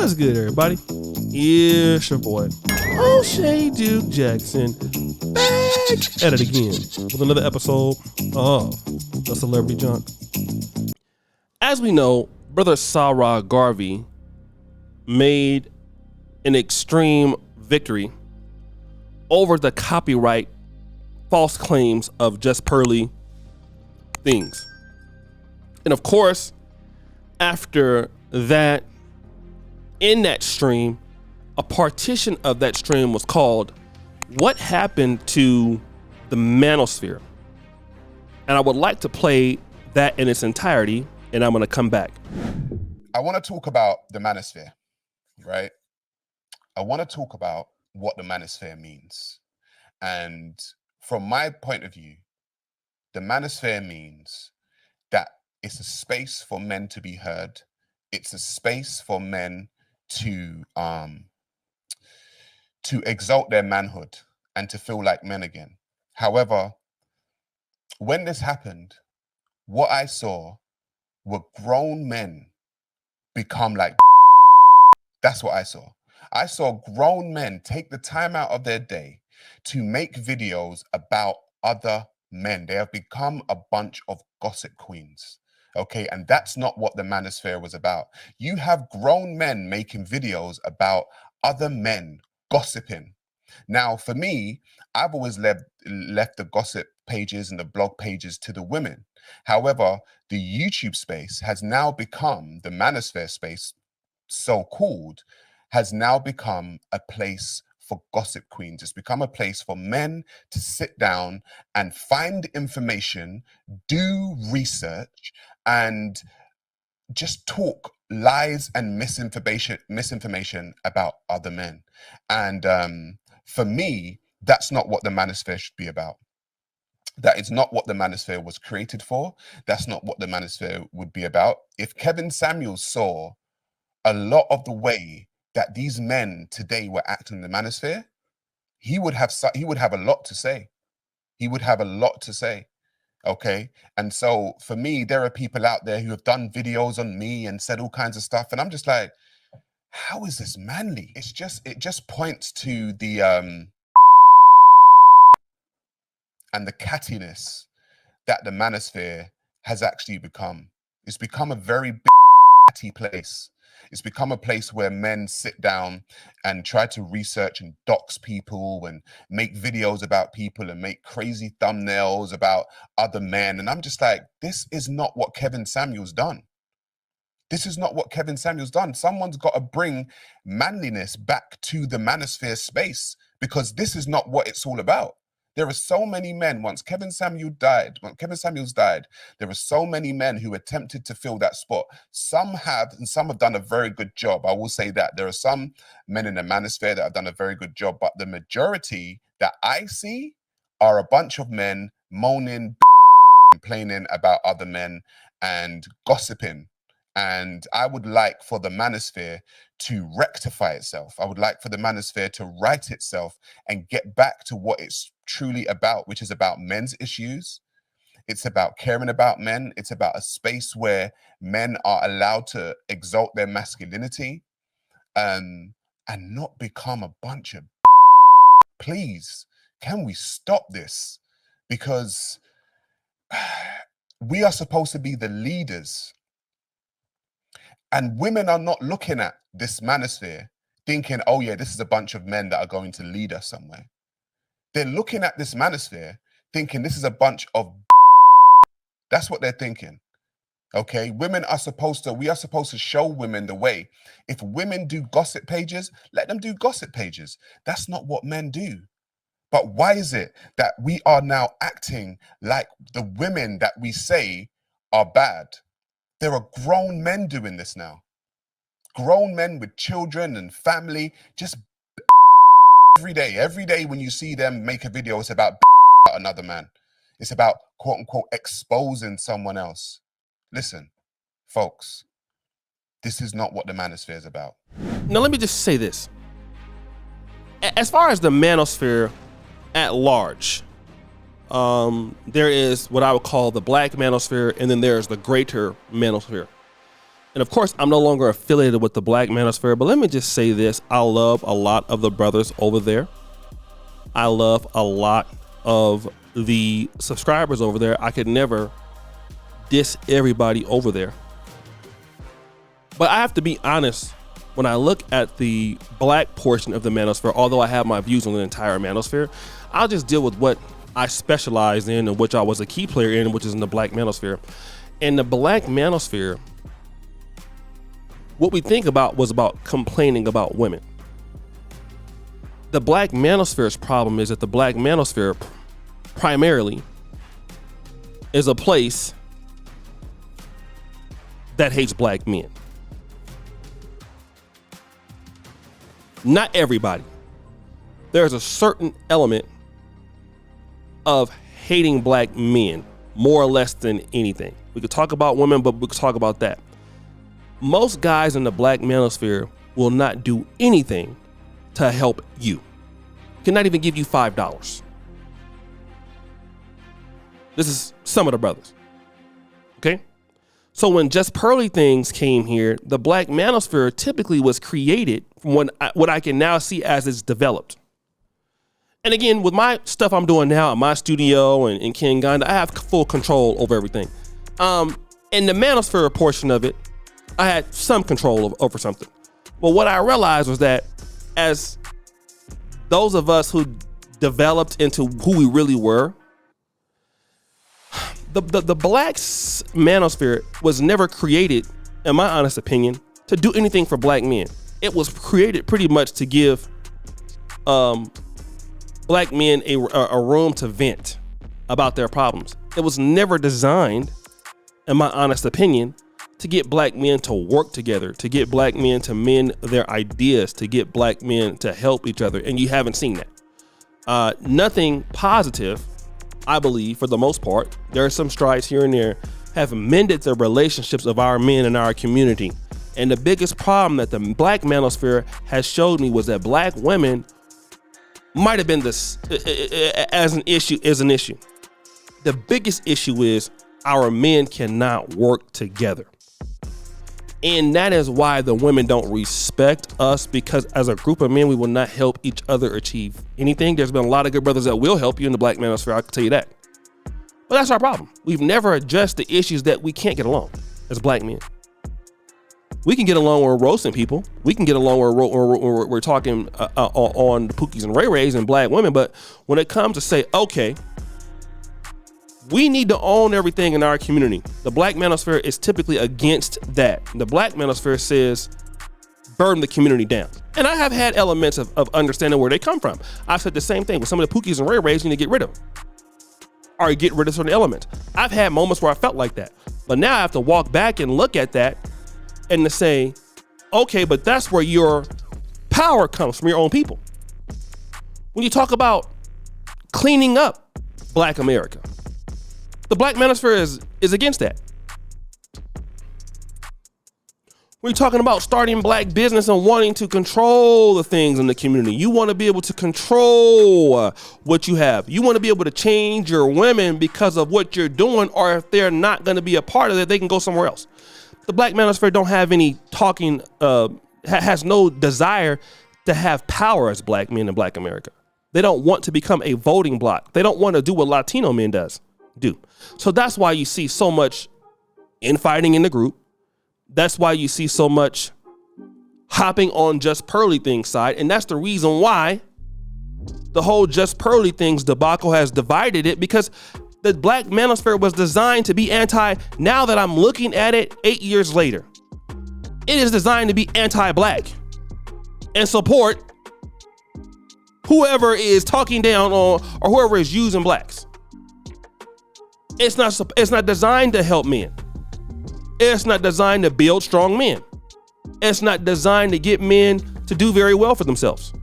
What's good, everybody? It's your boy, O'Shea Duke Jackson, back at it again with another episode of The Celebrity Junk. As we know, brother Sarah Garvey made an extreme victory over the copyright false claims of Just Pearly things. And of course, after that, in that stream, a partition of that stream was called What Happened to the Manosphere? And I would like to play that in its entirety, and I'm going to come back. I want to talk about the Manosphere, right? I want to talk about what the Manosphere means. And from my point of view, the Manosphere means that it's a space for men to be heard. It's a space for men to exalt their manhood and to feel like men again. However, when this happened, what I saw were grown men become like that's what I saw. I saw grown men take the time out of their day to make videos about other men. They have become a bunch of gossip queens. Okay, and that's not what the Manosphere was about. You have grown men making videos about other men gossiping. Now, for me, I've always left the gossip pages and the blog pages to the women. However, the YouTube space has now become, the Manosphere space, so-called, has now become a place for gossip queens. It's become a place for men to sit down and find information, do research, and just talk lies and misinformation about other men. And for me, that's not what the Manosphere should be about. That is not what the Manosphere was created for. That's not what the Manosphere would be about. If Kevin Samuels saw a lot of the way that these men today were acting in the Manosphere, he would have a lot to say. He would have a lot to say. Okay. And so for me, there are people out there who have done videos on me and said all kinds of stuff. And I'm just like, how is this manly? It just points to the and the cattiness that the Manosphere has actually become. It's become a very catty place. It's become a place where men sit down and try to research and dox people and make videos about people and make crazy thumbnails about other men. And I'm just like, this is not what Kevin Samuels done. This is not what Kevin Samuels done. Someone's got to bring manliness back to the Manosphere space, because this is not what it's all about. There are so many men, once Kevin Samuels died, there are so many men who attempted to fill that spot. Some have, and some have done a very good job. I will say that. There are some men in the Manosphere that have done a very good job, but the majority that I see are a bunch of men moaning, complaining about other men and gossiping. And I would like for the Manosphere to rectify itself. I would like for the Manosphere to right itself and get back to what it's truly about, which is about men's issues. It's about caring about men. It's about a space where men are allowed to exalt their masculinity and not become a bunch of please, can we stop this? Because we are supposed to be the leaders. And women are not looking at this Manosphere thinking, oh yeah, this is a bunch of men that are going to lead us somewhere. They're looking at this Manosphere thinking this is a bunch of that's what they're thinking. Okay, we are supposed to show women the way. If women do gossip pages, let them do gossip pages. That's not what men do. But why is it that we are now acting like the women that we say are bad? There are grown men doing this now. Grown men with children and family, just every day when you see them make a video, it's about another man. It's about quote unquote exposing someone else. Listen, folks, this is not what the Manosphere is about. Now, let me just say this. As far as the Manosphere at large, there is what I would call the black Manosphere, and then there's the greater Manosphere. And of course, I'm no longer affiliated with the Black Manosphere, but let me just say this. I love a lot of the brothers over there. I love a lot of the subscribers over there. I could never diss everybody over there. But I have to be honest, when I look at the black portion of the Manosphere, although I have my views on the entire Manosphere, I'll just deal with what I specialize in and which I was a key player in, which is in the Black Manosphere. In the Black Manosphere, what we think about was about complaining about women. The Black Manosphere's problem is that the Black Manosphere primarily is a place that hates black men. Not everybody. There's a certain element of hating black men more or less than anything. We could talk about women, but we could talk about that. Most guys in the Black Manosphere will not do anything to help you. Cannot even give you $5. This is some of the brothers. Okay? So when Just Pearly Things came here, the Black Manosphere typically was created from what I can now see as it's developed. And again, with my stuff I'm doing now in my studio and in Kinganda, I have full control over everything. In the Manosphere portion of it, I had some control over something. But what I realized was that as those of us who developed into who we really were, the Black Manosphere was never created, in my honest opinion, to do anything for black men. It was created pretty much to give black men a room to vent about their problems. It was never designed, in my honest opinion, to get black men to work together, to get black men to mend their ideas, to get black men to help each other. And you haven't seen that. Nothing positive, I believe, for the most part. There are some strides here and there, have mended the relationships of our men in our community. And the biggest problem that the Black Manosphere has showed me was that black women might have been this as an issue. The biggest issue is our men cannot work together. And that is why the women don't respect us, because as a group of men, we will not help each other achieve anything. There's been a lot of good brothers that will help you in the Black Manosphere, I can tell you that. But that's our problem. We've never addressed the issues that we can't get along as black men. We can get along where we're roasting people. We can get along where we're talking on the Pookies and Ray Rays and black women. But when it comes to say, okay, we need to own everything in our community, the Black Manosphere is typically against that. The Black Manosphere says, burn the community down. And I have had elements of understanding where they come from. I've said the same thing with some of the Pookies and Ray Rays, you need to get rid of them. Or get rid of certain elements. I've had moments where I felt like that. But now I have to walk back and look at that and to say, okay, but that's where your power comes from, your own people. When you talk about cleaning up Black America, the Black Manosphere is against that. We're talking about starting black business and wanting to control the things in the community. You want to be able to control what you have. You want to be able to change your women because of what you're doing, or if they're not going to be a part of it, they can go somewhere else. The Black Manosphere don't have any talking, has no desire to have power as black men in Black America. They don't want to become a voting bloc. They don't want to do what Latino men do. So that's why you see so much infighting in the group. That's why you see so much hopping on Just Pearly Things side. And that's the reason why the whole Just Pearly Things debacle has divided it, because the Black Manosphere was designed to be anti. Now that I'm looking at it 8 years later, it is designed to be anti-black and support whoever is talking down on or whoever is using blacks. It's not designed to help men. It's not designed to build strong men. It's not designed to get men to do very well for themselves.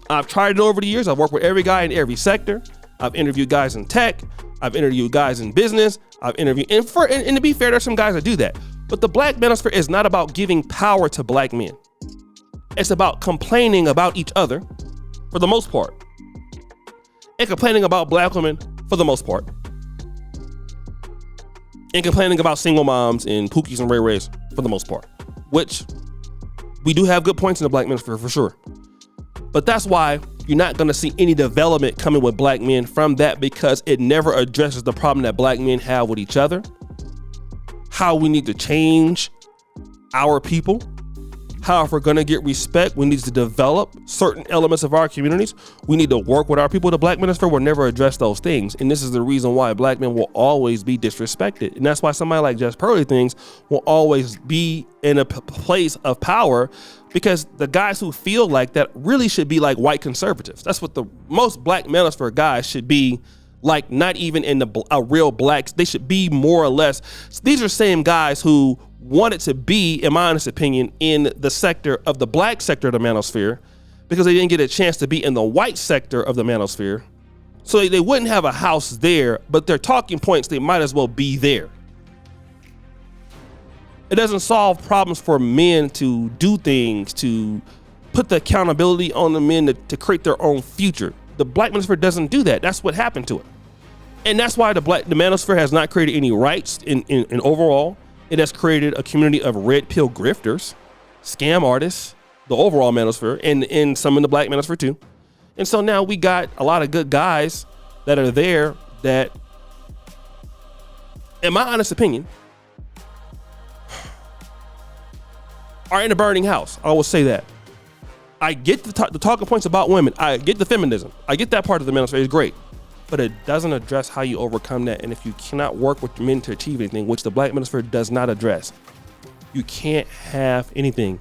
I've tried it over the years. I've worked with every guy in every sector. I've interviewed guys in tech. I've interviewed guys in business. I've interviewed, and to be fair, there's some guys that do that. But the Black Manosphere is not about giving power to black men. It's about complaining about each other for the most part, and complaining about black women for the most part, and complaining about single moms and Pookies and Ray Rays for the most part, which we do have good points in the Black Manosphere for sure. But that's why you're not going to see any development coming with black men from that, because it never addresses the problem that black men have with each other, how we need to change our people, how if we're going to get respect, we need to develop certain elements of our communities. We need to work with our people. The Black Manosphere will never address those things. And this is the reason why black men will always be disrespected. And that's why somebody like Jess Pearly things will always be in a place of power, because the guys who feel like that really should be like white conservatives. That's what the most Black Manosphere guys should be like, not even in a real blacks. They should be more or less. These are same guys who wanted to be, in my honest opinion, in the sector of the black sector of the Manosphere, because they didn't get a chance to be in the white sector of the Manosphere. So they wouldn't have a house there, but their talking points, they might as well be there. It doesn't solve problems for men to do things, to put the accountability on the men to create their own future. The Black Manosphere doesn't do that. That's what happened to it. And that's why the Manosphere has not created any rights in overall. It has created a community of red pill grifters, scam artists, the overall Manosphere, and some in the Black Manosphere too. And so now we got a lot of good guys that are there that, in my honest opinion, are in a burning house. I will say that. I get the talking points about women. I get the feminism. I get that part of the Manosphere. It's great. But it doesn't address how you overcome that. And if you cannot work with men to achieve anything, which the Black Manosphere does not address, you can't have anything.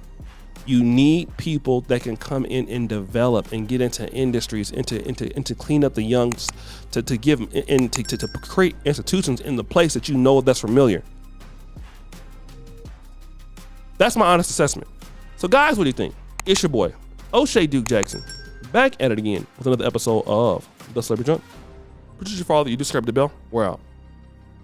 You need people that can come in and develop and get into industries, into clean up the youngs, to give and to create institutions in the place that you know that's familiar. That's my honest assessment. So guys, what do you think? It's your boy, O'Shea Duke Jackson, back at it again with another episode of The Celebrity Junk. Producer, follow that you subscribe to the bell. We're out.